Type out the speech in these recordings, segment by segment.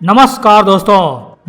नमस्कार दोस्तों।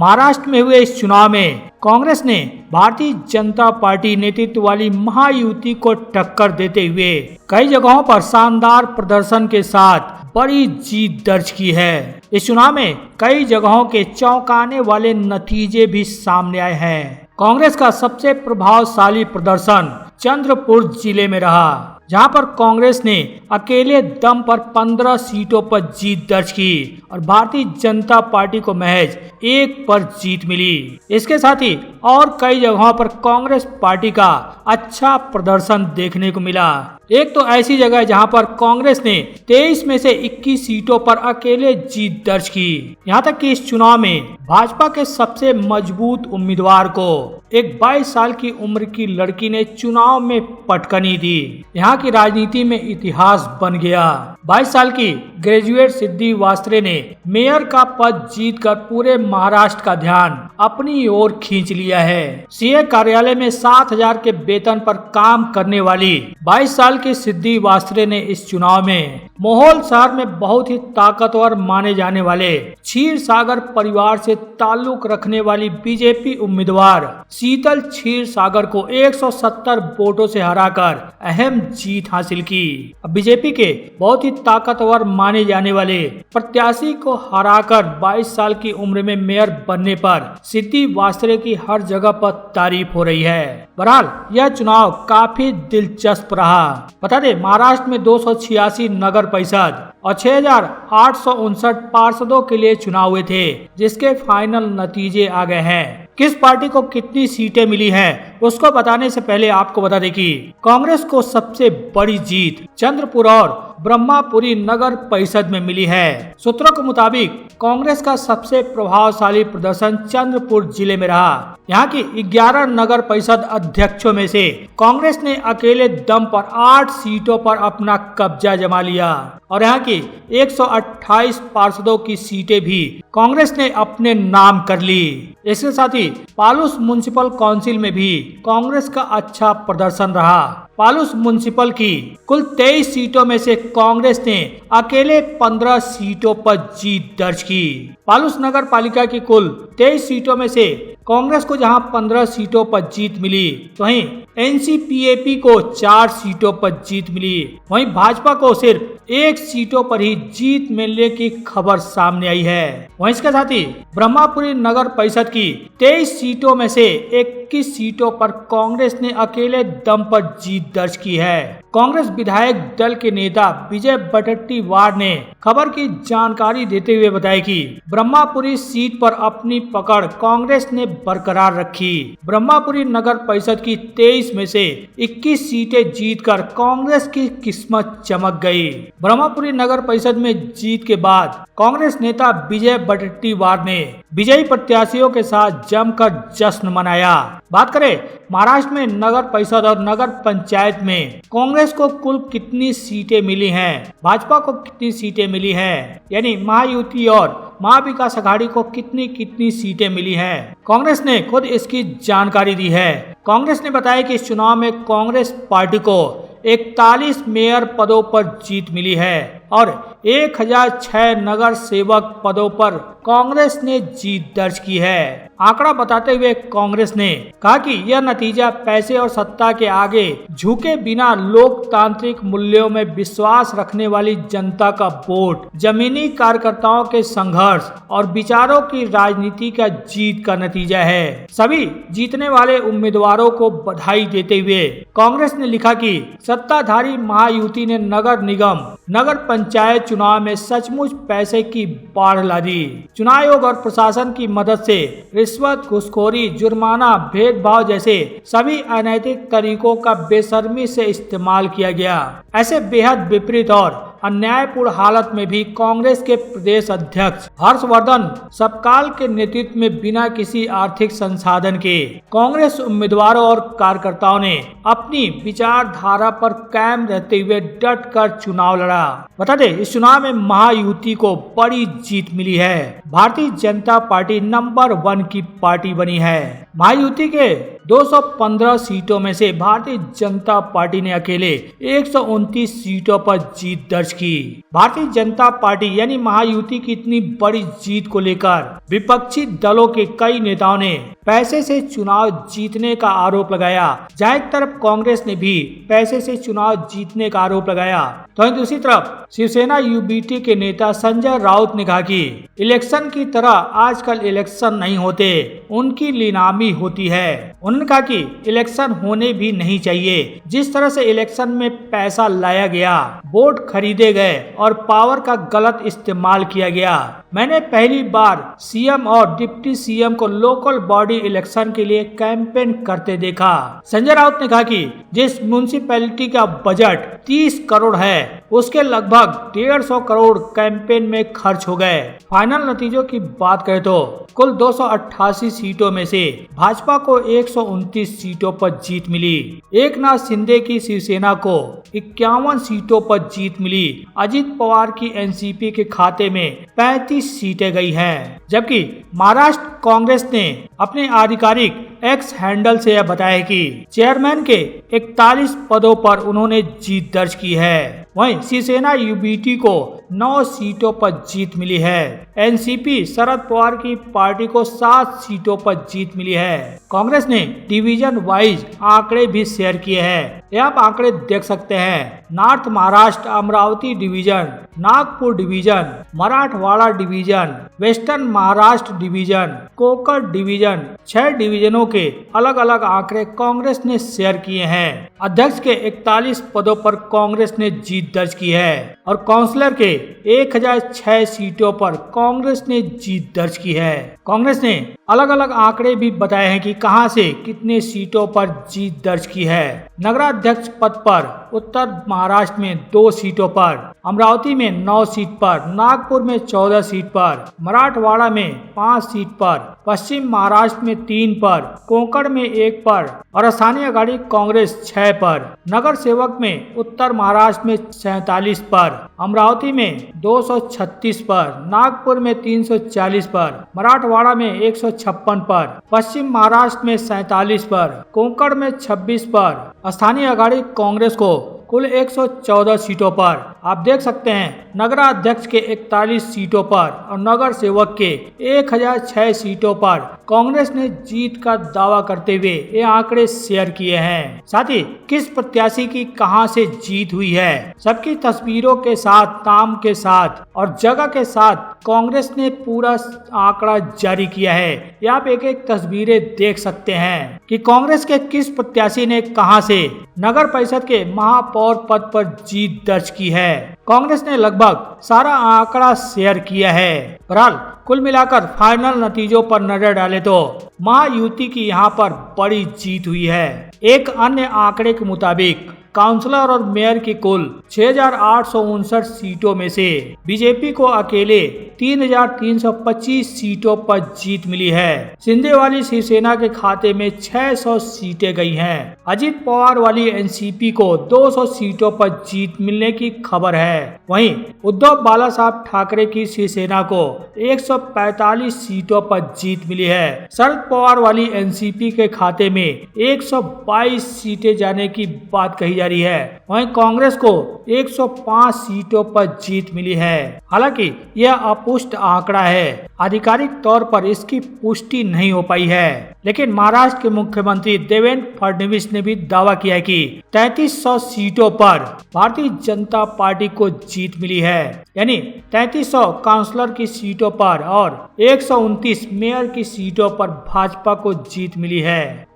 महाराष्ट्र में हुए इस चुनाव में कांग्रेस ने भारतीय जनता पार्टी नेतृत्व वाली महायुति को टक्कर देते हुए कई जगहों पर शानदार प्रदर्शन के साथ बड़ी जीत दर्ज की है। इस चुनाव में कई जगहों के चौंकाने वाले नतीजे भी सामने आए हैं। कांग्रेस का सबसे प्रभावशाली प्रदर्शन चंद्रपुर जिले में रहा, जहां पर कांग्रेस ने अकेले दम पर 15 सीटों पर जीत दर्ज की और भारतीय जनता पार्टी को महज 1 पर जीत मिली। इसके साथ ही और कई जगहों पर कांग्रेस पार्टी का अच्छा प्रदर्शन देखने को मिला। एक तो ऐसी जगह है जहां पर कांग्रेस ने 23 में से 21 सीटों पर अकेले जीत दर्ज की। यहां तक कि इस चुनाव में भाजपा के सबसे मजबूत उम्मीदवार को एक 22 साल की उम्र की लड़की ने चुनाव में पटकनी दी। यहाँ की राजनीति में इतिहास बन गया। 22 साल की ग्रेजुएट सिद्धि वास्त्रे ने मेयर का पद जीतकर पूरे महाराष्ट्र का ध्यान अपनी ओर खींच लिया है। सीए कार्यालय में 7,000 के वेतन पर काम करने वाली 22 साल की सिद्धि वास्त्रे ने इस चुनाव में मोहोल शहर में बहुत ही ताकतवर माने जाने वाले क्षीर सागर परिवार से ताल्लुक रखने वाली बीजेपी उम्मीदवार शीतल क्षीर सागर को 170 वोटों से हराकर अहम जीत हासिल की। बीजेपी के बहुत ही ताकतवर माने जाने वाले प्रत्याशी को हराकर 22 साल की उम्र में मेयर बनने पर सिद्धि वास्त्रे की हर जगह पर तारीफ हो रही है। बहरहाल यह चुनाव काफी दिलचस्प रहा। बता दें, महाराष्ट्र में 286 नगर परिषद और 6,859 पार्षदों के लिए चुनाव हुए थे, जिसके फाइनल नतीजे आ गए हैं। किस पार्टी को कितनी सीटें मिली हैं, उसको बताने से पहले आपको बता दें कि कांग्रेस को सबसे बड़ी जीत चंद्रपुर और ब्रह्मापुरी नगर परिषद में मिली है। सूत्रों के मुताबिक कांग्रेस का सबसे प्रभावशाली प्रदर्शन चंद्रपुर जिले में रहा। यहाँ की 11 नगर परिषद अध्यक्षों में से कांग्रेस ने अकेले दम पर 8 सीटों पर अपना कब्जा जमा लिया और यहाँ की 128 पार्षदों की सीटें भी कांग्रेस ने अपने नाम कर ली। इसके साथ ही पालूस म्युनिसिपल काउंसिल में भी कांग्रेस का अच्छा प्रदर्शन रहा। पालूस म्युनिसिपल की कुल 23 सीटों में से कांग्रेस ने अकेले 15 सीटों पर जीत दर्ज की। पालूस नगर पालिका की कुल 23 सीटों में से कांग्रेस को जहां 15 सीटों पर जीत मिली, तो वहीं एनसीपीएपी को 4 सीटों पर जीत मिली। वहीं भाजपा को सिर्फ 1 सीटों पर ही जीत मिलने की खबर सामने आई है। वहीं इसके साथ ही ब्रह्मापुरी नगर परिषद की 23 सीटों में से 21 सीटों पर कांग्रेस ने अकेले दम पर जीत दर्ज की है। कांग्रेस विधायक दल के नेता विजय वडेट्टीवार ने खबर की जानकारी देते हुए बताया कि ब्रह्मापुरी सीट पर अपनी पकड़ कांग्रेस ने बरकरार रखी। ब्रह्मापुरी नगर परिषद की 23 में से 21 सीटें जीतकर कांग्रेस की किस्मत चमक गई। ब्रह्मापुरी नगर परिषद में जीत के बाद कांग्रेस नेता विजय वडेट्टीवार ने विजयी प्रत्याशियों के साथ जमकर जश्न मनाया। बात करें महाराष्ट्र में नगर परिषद और नगर पंचायत में कांग्रेस को कुल कितनी सीटें मिली हैं, भाजपा को कितनी सीटें मिली हैं, यानी महायुति और महाविकास आघाड़ी को कितनी कितनी सीटें मिली हैं, कांग्रेस ने खुद इसकी जानकारी दी है। कांग्रेस ने बताया कि इस चुनाव में कांग्रेस पार्टी को 41 मेयर पदों पर जीत मिली है और 1006 नगर सेवक पदों पर कांग्रेस ने जीत दर्ज की है। आंकड़ा बताते हुए कांग्रेस ने कहा कि यह नतीजा पैसे और सत्ता के आगे झुके बिना लोकतांत्रिक मूल्यों में विश्वास रखने वाली जनता का वोट, जमीनी कार्यकर्ताओं के संघर्ष और विचारों की राजनीति का जीत का नतीजा है। सभी जीतने वाले उम्मीदवारों को बधाई देते हुए कांग्रेस ने लिखा कि सत्ताधारी महायुति ने नगर निगम, नगर पंचायत चुनाव में सचमुच पैसे की बाढ़ ला दी। चुनाव आयोग और प्रशासन की मदद से रिश्वत, घूसखोरी, जुर्माना, भेदभाव जैसे सभी अनैतिक तरीकों का बेशर्मी से इस्तेमाल किया गया। ऐसे बेहद विपरीत और अन्यायपूर्ण हालत में भी कांग्रेस के प्रदेश अध्यक्ष हर्षवर्धन सबकाल के नेतृत्व में बिना किसी आर्थिक संसाधन के कांग्रेस उम्मीदवारों और कार्यकर्ताओं ने अपनी विचारधारा पर कायम रहते हुए डट कर चुनाव लड़ा। बता दें, इस चुनाव में महायुति को बड़ी जीत मिली है। भारतीय जनता पार्टी नंबर 1 की पार्टी बनी है। महायुति के 215 सीटों में से भारतीय जनता पार्टी ने अकेले 129 सीटों पर जीत दर्ज की। भारतीय जनता पार्टी यानी महायुति की इतनी बड़ी जीत को लेकर विपक्षी दलों के कई नेताओं ने पैसे से चुनाव जीतने का आरोप लगाया। जहां एक तरफ कांग्रेस ने भी पैसे से चुनाव जीतने का आरोप लगाया, तो दूसरी तरफ शिवसेना यूबीटी के नेता संजय राउत ने कहा कि इलेक्शन की तरह आजकल इलेक्शन नहीं होते, उनकी नीलामी होती है। उन्होंने कहा कि इलेक्शन होने भी नहीं चाहिए। जिस तरह से इलेक्शन में पैसा लाया गया, वोट खरीदे गए और पावर का गलत इस्तेमाल किया गया। मैंने पहली बार सीएम और डिप्टी सीएम को लोकल बॉडी इलेक्शन के लिए कैंपेन करते देखा। संजय राउत ने कहा कि जिस म्युनिसिपैलिटी का बजट 30 करोड़ है, उसके लगभग 150 करोड़ कैंपेन में खर्च हो गए। फाइनल नतीजों की बात करें तो कुल 288 सीटों में से भाजपा को 129 सीटों पर जीत मिली। एकनाथ शिंदे की शिवसेना को 51 सीटों पर जीत मिली। अजित पवार की एनसीपी के खाते में 35 सीटें गई हैं, जबकि महाराष्ट्र कांग्रेस ने अपने आधिकारिक एक्स हैंडल से यह बताया कि चेयरमैन के 41 पदों पर उन्होंने जीत दर्ज की है। वहीं शिवसेना यूबीटी को 9 सीटों पर जीत मिली है। एनसीपी शरद पवार की पार्टी को 7 सीटों पर जीत मिली है। कांग्रेस ने डिवीजन वाइज आंकड़े भी शेयर किए हैं। ये आप आंकड़े देख सकते हैं। North Maharashtra Amravati division, Nagpur division, Marathwada division, western Maharashtra division, कोकर डिवीजन, 6 डिवीजनों के अलग अलग आंकड़े कांग्रेस ने शेयर किए हैं। अध्यक्ष के 41 पदों पर कांग्रेस ने जीत दर्ज की है और काउंसलर के 1006 सीटों पर कांग्रेस ने जीत दर्ज की है। कांग्रेस ने अलग अलग आंकड़े भी बताए हैं कि कहां से कितने सीटों पर जीत दर्ज की है। नगराध्यक्ष पद पर उत्तर महाराष्ट्र में 2 सीटों पर, अमरावती में 9 सीट पर, नागपुर में 14 सीट पर, मराठवाड़ा में 5 सीट पर, पश्चिम महाराष्ट्र में 3 पर, कोंकण में 1 पर और स्थानीय अघाड़ी कांग्रेस 6 पर। नगर सेवक में उत्तर महाराष्ट्र में 47 पर, अमरावती में 236 पर, नागपुर में 340 पर, मराठवाड़ा में 156 पर, पश्चिम महाराष्ट्र में 47 पर, कोंकण में 26 पर। स्थानीय अघाड़ी कांग्रेस को कुल 114 सीटों पर आप देख सकते हैं। नगराध्यक्ष के 41 सीटों पर और नगर सेवक के 1006 सीटों पर कांग्रेस ने जीत का दावा करते हुए ये आंकड़े शेयर किए हैं। साथ ही किस प्रत्याशी की कहां से जीत हुई है, सबकी तस्वीरों के साथ, नाम के साथ और जगह के साथ कांग्रेस ने पूरा आंकड़ा जारी किया है। ये आप एक एक तस्वीरें देख सकते हैं कि कांग्रेस के किस प्रत्याशी ने कहां से नगर परिषद के महापौर पद पर जीत दर्ज की है। कांग्रेस ने लगभग सारा आंकड़ा शेयर किया है। बहरहाल कुल मिलाकर फाइनल नतीजों पर नजर डाले तो महायुति की यहां पर बड़ी जीत हुई है। एक अन्य आंकड़े के मुताबिक काउंसलर और मेयर की कुल 6,859 सीटों में से बीजेपी को अकेले 3,325 सीटों पर जीत मिली है। शिंदे वाली शिवसेना के खाते में 600 सीटें गई हैं। अजित पवार वाली एनसीपी को 200 सीटों पर जीत मिलने की खबर है। वहीं उद्धव बाला साहब ठाकरे की शिवसेना को 145 सीटों पर जीत मिली है। शरद पवार वाली एनसीपी के खाते में 122 सीटें जाने की बात कही जा रही है। वहीं कांग्रेस को 105 सीटों पर जीत मिली है। हालांकि यह अपुष्ट आंकड़ा है, आधिकारिक तौर पर इसकी पुष्टि नहीं हो पाई है, लेकिन महाराष्ट्र के मुख्यमंत्री देवेंद्र फडणवीस ने भी दावा किया है कि 3300 सीटों पर भारतीय जनता पार्टी को जीत मिली है, यानी 3300 काउंसलर की सीटों पर और 129 मेयर की सीटों पर भाजपा को जीत मिली है।